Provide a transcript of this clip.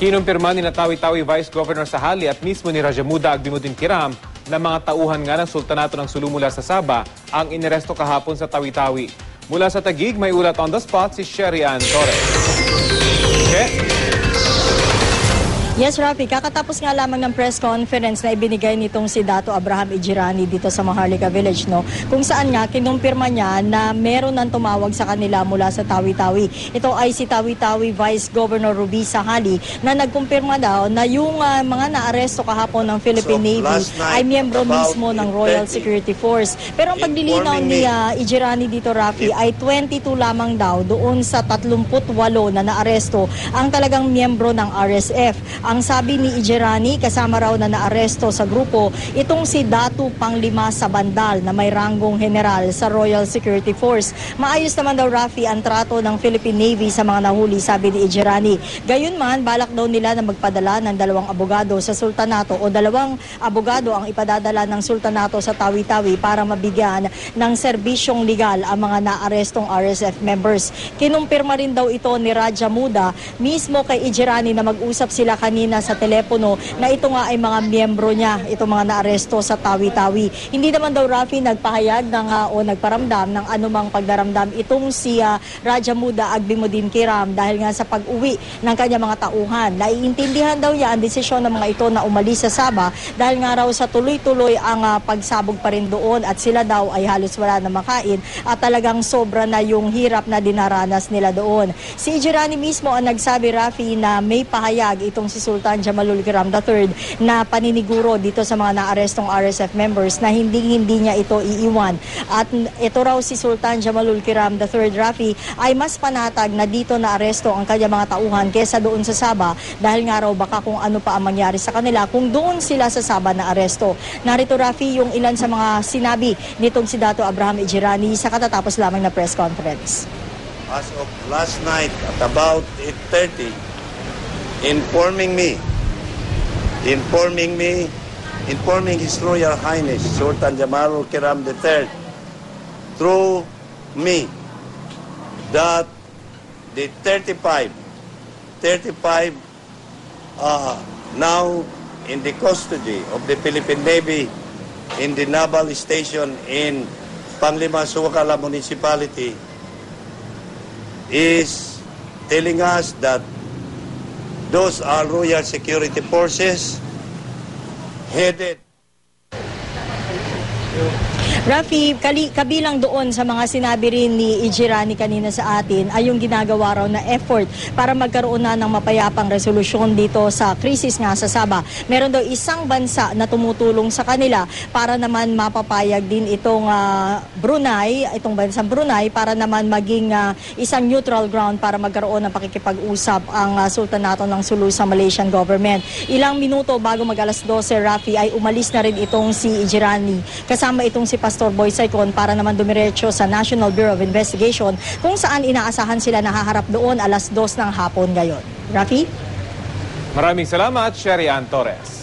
Kinumpirma ni Tawi-Tawi Vice Governor Sahali at mismo ni Rajamuda Agbimuddin Kiram na mga tauhan nga ng Sultanato ng Sulu mula sa Sabah ang inaresto kahapon sa Tawi-Tawi. Mula sa Taguig, may ulat on the spot si Sherry Ann Torres. Yes, Rafi, kakatapos nga lamang ng press conference na ibinigay nitong si Dato Abraham Ijirani dito sa Maharlika Village, no? Kung saan nga kinumpirma niya na meron nang tumawag sa kanila mula sa Tawi-Tawi. Ito ay si Tawi-Tawi Vice Governor Ruby Sahali na nagkumpirma daw na yung mga naaresto kahapon ng Philippine Navy ay miyembro mismo ng Royal Security Force. Pero ang paglilinaw ni Ijirani dito, Rafi, ay 22 lamang daw doon sa 38 na naaresto ang talagang miyembro ng RSF. Ang sabi ni Ijirani, kasama raw na naaresto sa grupo, itong si Datu Panglima Sabandal na may ranggong general sa Royal Security Force. Maayos naman daw, Rafi, ang trato ng Philippine Navy sa mga nahuli, sabi ni Ijirani. Gayunman, balak daw nila na magpadala ng 2 abogado sa Sultanato o 2 abogado ang ipadadala ng Sultanato sa Tawi-Tawi para mabigyan ng serbisyong legal ang mga naarestong RSF members. Kinumpirma rin daw ito ni Rajamuda mismo kay Ijirani na mag-usap sila kanina sa telepono na ito nga ay mga miyembro niya, itong mga naaresto sa Tawi-Tawi. Hindi naman daw, Rafi, nagpahayag o nagparamdam ng anumang pagdaramdam itong si Rajamuda Agbimuddin Kiram dahil nga sa pag-uwi ng kanya mga tauhan. Naiintindihan daw niya ang desisyon ng mga ito na umalis sa Sabah dahil nga raw sa tuloy-tuloy ang pagsabog pa rin doon at sila daw ay halos wala na makain at talagang sobra na yung hirap na dinaranas nila doon. Si Ijirani mismo ang nagsabi, Rafi, na may pahayag itong si Sultan Jamalul Kiram III na paniniguro dito sa mga naarestong RSF members na hindi niya ito iiwan. At ito raw si Sultan Jamalul Kiram III, Rafi, ay mas panatag na dito naaresto ang kanyang mga tauhan kesa doon sa Sabah dahil nga raw baka kung ano pa ang mangyari sa kanila kung doon sila sa Sabah na aresto. Narito, Rafi, yung ilan sa mga sinabi nitong si Dato Abraham Ijirani sa katatapos lamang na press conference. As of last night at about 8:30, informing His Royal Highness Sultan Jamalul Kiram III through me that the 35 now in the custody of the Philippine Navy in the naval station in Panglima Suwakala Municipality is telling us that those are Royal Security Forces headed. Rafi, kabilang doon sa mga sinabi rin ni Ijirani kanina sa atin ay yung ginagawa raw na effort para magkaroon na ng mapayapang resolusyon dito sa krisis nga sa Sabah. Meron daw isang bansa na tumutulong sa kanila para naman mapapayag din itong itong bansang Brunei para naman maging isang neutral ground para magkaroon ng pakikipag-usap ang Sultanato ng Sulu sa Malaysian government. Ilang minuto bago mag-alas 12, Rafi, ay umalis na rin itong si Ijirani kasama itong si Pastor Boy Saicon para naman dumiretso sa National Bureau of Investigation kung saan inaasahan sila na haharap doon alas 2 ng hapon ngayon. Rafi? Maraming salamat, Sherry Ann Torres.